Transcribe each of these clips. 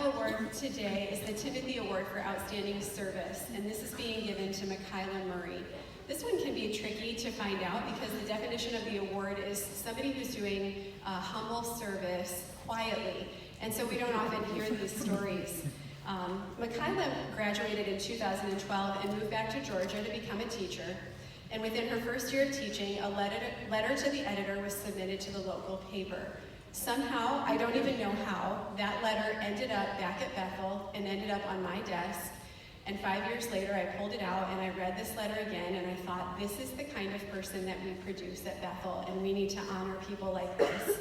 award today is the Timothy Award for Outstanding Service, and this is being given to Michaela Murray. This one can be tricky to find out because the definition of the award is somebody who's doing humble service quietly, and so we don't often hear these stories. Michaela graduated in 2012 and moved back to Georgia to become a teacher, and within her first year of teaching, a letter to the editor was submitted to the local paper. Somehow, I don't even know how, that letter ended up back at Bethel and ended up on my desk. And 5 years later, I pulled it out and I read this letter again, and I thought, this is the kind of person that we produce at Bethel, and we need to honor people like this.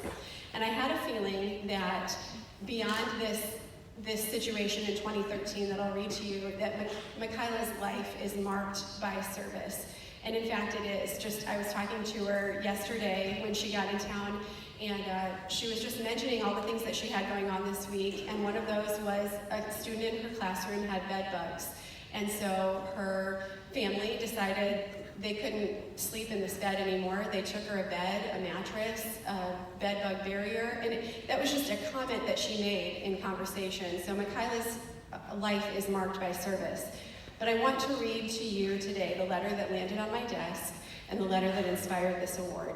And I had a feeling that beyond this situation in 2013 that I'll read to you, that Michaela's life is marked by service. And in fact, it is. I was talking to her yesterday when she got in town, and she was just mentioning all the things that she had going on this week, and one of those was a student in her classroom had bed bugs. And so her family decided they couldn't sleep in this bed anymore. They took her a bed, a mattress, a bed bug barrier, and that was just a comment that she made in conversation. So Michaela's life is marked by service. But I want to read to you today the letter that landed on my desk and the letter that inspired this award.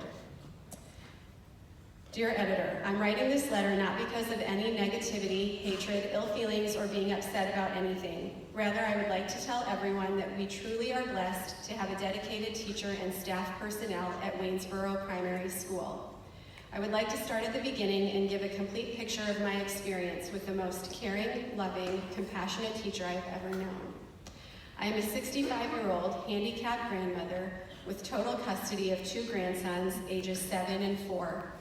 Dear editor, I'm writing this letter not because of any negativity, hatred, ill feelings, or being upset about anything. Rather, I would like to tell everyone that we truly are blessed to have a dedicated teacher and staff personnel at Waynesboro Primary School. I would like to start at the beginning and give a complete picture of my experience with the most caring, loving, compassionate teacher I've ever known. I am a 65-year-old handicapped grandmother with total custody of 2 grandsons, ages 7 and 4.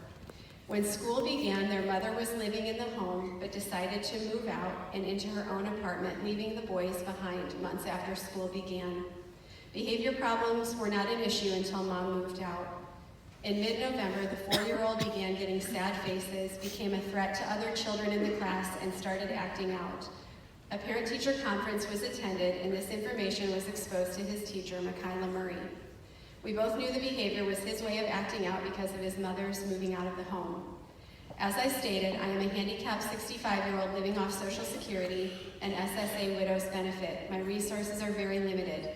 When school began, their mother was living in the home, but decided to move out and into her own apartment, leaving the boys behind months after school began. Behavior problems were not an issue until Mom moved out. In mid-November, the 4-year-old began getting sad faces, became a threat to other children in the class, and started acting out. A parent-teacher conference was attended, and this information was exposed to his teacher, Michaela Murray. We both knew the behavior was his way of acting out because of his mother's moving out of the home. As I stated, I am a handicapped 65-year-old living off Social Security and SSA widow's benefit. My resources are very limited.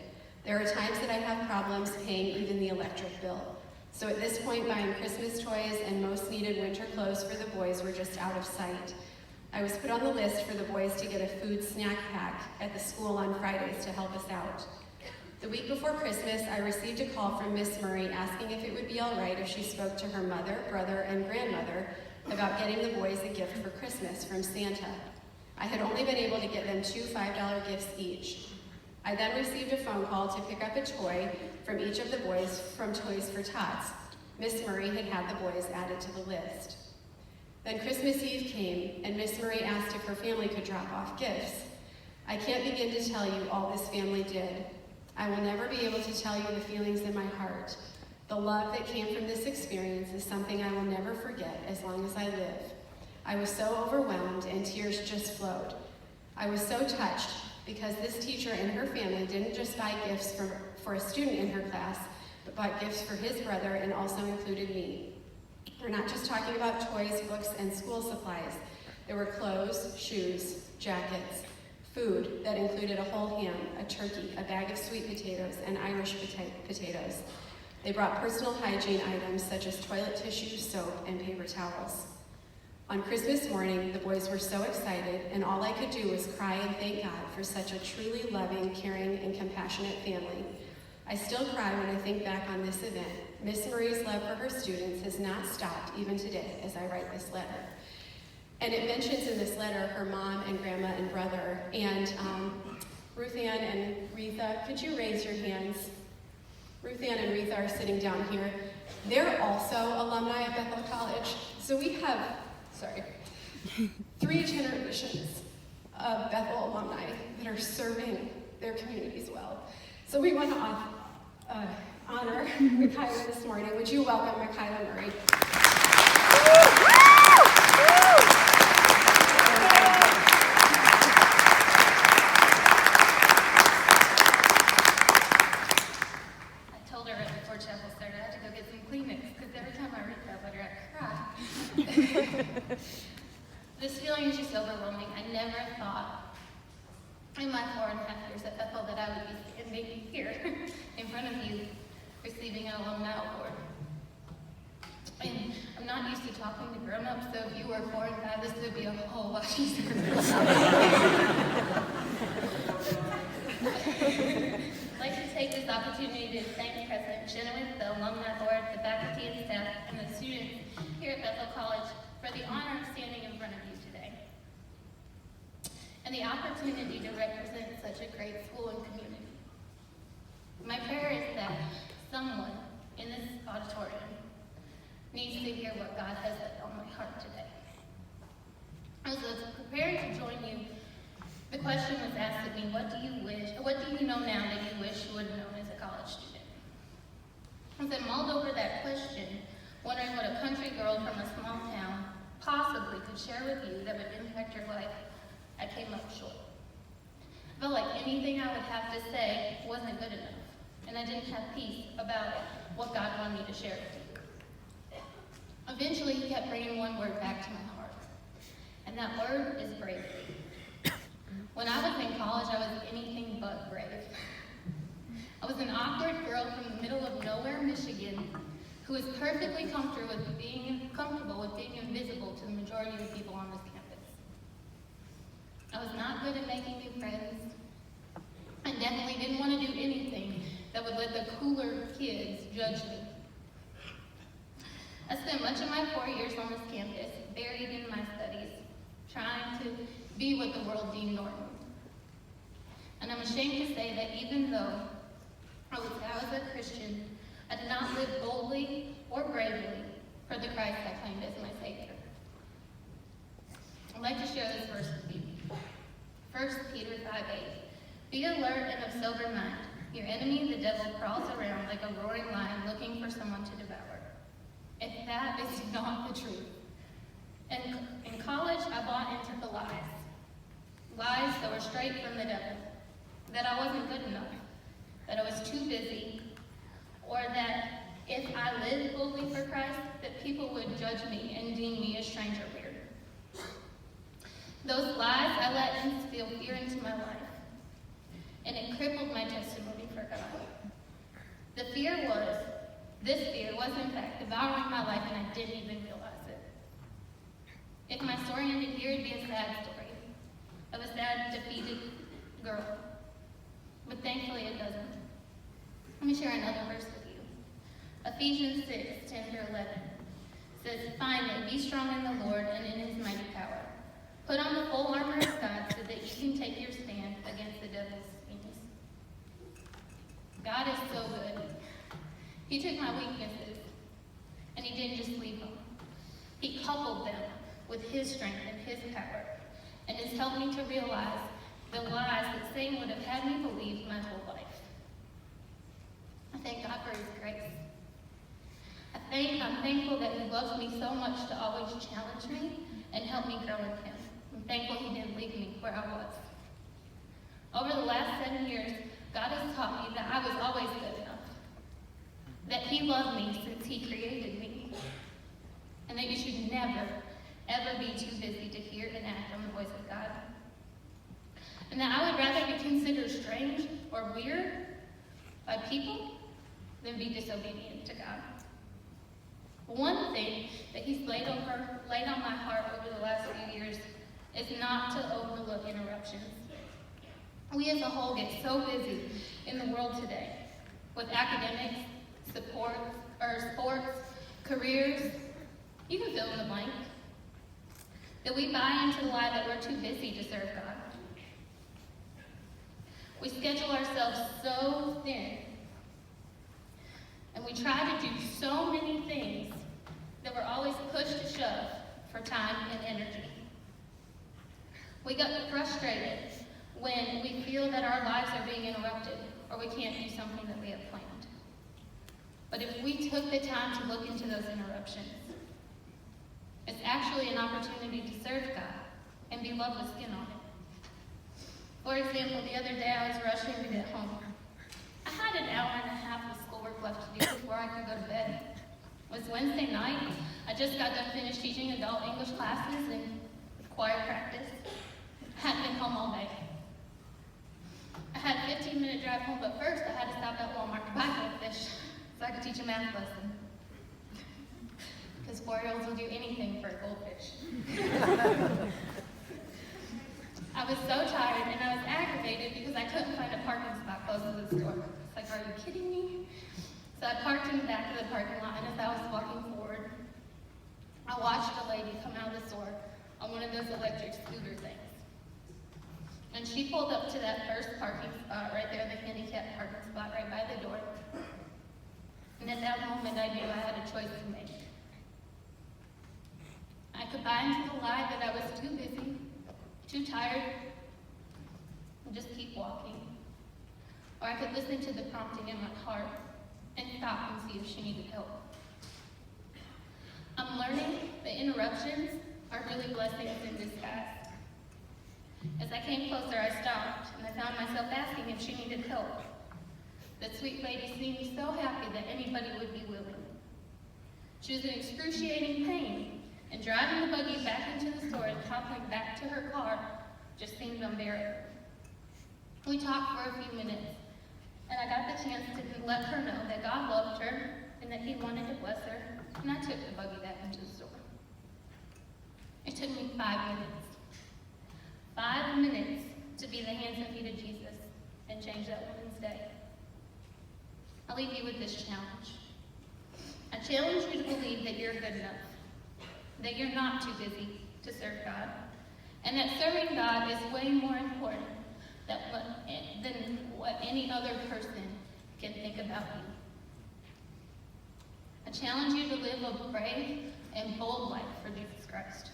There are times that I have problems paying even the electric bill. So at this point, buying Christmas toys and most needed winter clothes for the boys were just out of sight. I was put on the list for the boys to get a food snack pack at the school on Fridays to help us out. The week before Christmas, I received a call from Miss Murray asking if it would be all right if she spoke to her mother, brother, and grandmother about getting the boys a gift for Christmas from Santa. I had only been able to get them 2 $5 gifts each. I then received a phone call to pick up a toy from each of the boys from Toys for Tots. Miss Murray had had the boys added to the list. Then Christmas Eve came, and Miss Murray asked if her family could drop off gifts. I can't begin to tell you all this family did. I will never be able to tell you the feelings in my heart. The love that came from this experience is something I will never forget as long as I live. I was so overwhelmed and tears just flowed. I was so touched because this teacher and her family didn't just buy gifts for a student in her class, but bought gifts for his brother and also included me. We're not just talking about toys, books, and school supplies. There were clothes, shoes, jackets, food that included a whole ham, a turkey, a bag of sweet potatoes, and Irish potatoes. They brought personal hygiene items such as toilet tissue, soap, and paper towels. On Christmas morning, the boys were so excited, and all I could do was cry and thank God for such a truly loving, caring, and compassionate family. I still cry when I think back on this event. Miss Murray's love for her students has not stopped even today as I write this letter. And it mentions in this letter her mom and grandma and brother. And Ruth Ann and Retha, could you raise your hands? Ruth Ann and Retha are sitting down here. They're also alumni of Bethel College. So we have, 3 generations of Bethel alumni that are serving their communities well. So we want to honor Michaela this morning. Would you welcome Michaela Murray? This feeling is just overwhelming. I never thought in my 4.5 years at Bethel that I would be standing here in front of you receiving an alumni award. And I'm not used to talking to grown-ups, so if you were 4 and 5, this would be a whole lot easier. I'd like to take this opportunity to thank President Chenoweth, the alumni board, the faculty and staff, and the students here at Bethel College for the honor of standing in front of you today, and the opportunity to represent such a great school and community. My prayer is that someone in this auditorium needs to hear what God has said on my heart today. As I was preparing to join you, the question was asked of me, what do you know now that you wish you would have known as a college student? As I mulled over that question, wondering what a country girl from a small town possibly could share with you that would impact your life, I came up short. I felt like anything I would have to say wasn't good enough, and I didn't have peace about what God wanted me to share with you. Eventually, he kept bringing one word back to my heart, and that word is bravery. When I was in college, I was anything but brave. I was an awkward girl from the middle of nowhere, Michigan, who was perfectly comfortable with being invisible to the majority of the people on this campus. I was not good at making new friends, and definitely didn't want to do anything that would let the cooler kids judge me. I spent much of my 4 years on this campus, buried in my studies, trying to be what the world deemed normal. And I'm ashamed to say that even though I was a Christian, I did not live boldly or bravely for the Christ I claimed as my Savior. I'd like to share this verse with you. 1 Peter 5:8. Be alert and of sober mind. Your enemy, the devil, crawls around like a roaring lion looking for someone to devour. If that is not the truth. In college, I bought into the lies. Lies that were straight from the devil. That I wasn't good enough. That I was too busy. Or that if I lived boldly for Christ, that people would judge me and deem me a strange or weird. Those lies I let instill fear into my life. And it crippled my testimony for God. This fear was in fact devouring my life, and I didn't even realize it. If my story ended here, it'd be a sad story of a sad, defeated girl. But thankfully it doesn't. Let me share another verse with you. Ephesians 6:10-11 says, finally, be strong in the Lord and in his mighty power. Put on the full armor of God so that you can take your stand against the devil's schemes. God is so good. He took my weaknesses and he didn't just leave them. He coupled them with his strength and his power, and has helped me to realize the lies that Satan would have had me believe my whole life. I thank God for his grace. I'm thankful that he loves me so much to always challenge me and help me grow in him. I'm thankful he didn't leave me where I was. Over the last 7 years, God has taught me that I was always good enough. That he loved me since he created me. And that you should never, ever be too busy to hear and act on the voice of God. And that I would rather be considered strange or weird by people than be disobedient to God. One thing that he's laid on my heart over the last few years is not to overlook interruptions. We as a whole get so busy in the world today with academics, sports, careers, you can fill in the blank, that we buy into the lie that we're too busy to serve God. We schedule ourselves so thin, and we try to do so many things that we're always pushed to shove for time and energy. We get frustrated when we feel that our lives are being interrupted or we can't do something that we have planned. But if we took the time to look into those interruptions, it's actually an opportunity to serve God and be loved with skin on it. For example, the other day I was rushing to get home. I had an hour and a half of schoolwork left to do before I could go to bed. It was Wednesday night. I just got done finished teaching adult English classes, and of choir practice. I hadn't been home all day. I had a 15-minute drive home, but first I had to stop at Walmart to buy goldfish so I could teach a math lesson. Because 4-year-olds will do anything for a goldfish. I was so tired and I was aggravated because I couldn't find a parking spot close to the store. It's like, are you kidding me? So I parked in the back of the parking lot, and as I was walking forward, I watched a lady come out of the store on one of those electric scooter things. And she pulled up to that first parking spot right there, the handicapped parking spot right by the door. And at that moment, I knew I had a choice to make. I could buy into the lie that I was too busy, too tired, and just keep walking. Or I could listen to the prompting in my heart and stop and see if she needed help. I'm learning that interruptions are really blessings in disguise. As I came closer, I stopped, and I found myself asking if she needed help. The sweet lady seemed so happy that anybody would be willing. She was in excruciating pain, and driving the buggy back into the store and toppling back to her car just seemed unbearable. We talked for a few minutes, and I got the chance to let her know that God loved her and that He wanted to bless her, and I took the buggy back into the store. It took me 5 minutes. 5 minutes to be the hands and feet of Jesus and change that woman's day. I'll leave you with this challenge. I challenge you to believe that you're good enough, that you're not too busy to serve God, and that serving God is way more important than what any other person can think about you. I challenge you to live a brave and bold life for Jesus Christ.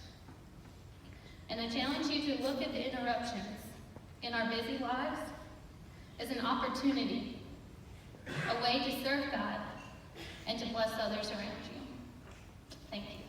And I challenge you to look at the interruptions in our busy lives as an opportunity, a way to serve God and to bless others around you. Thank you.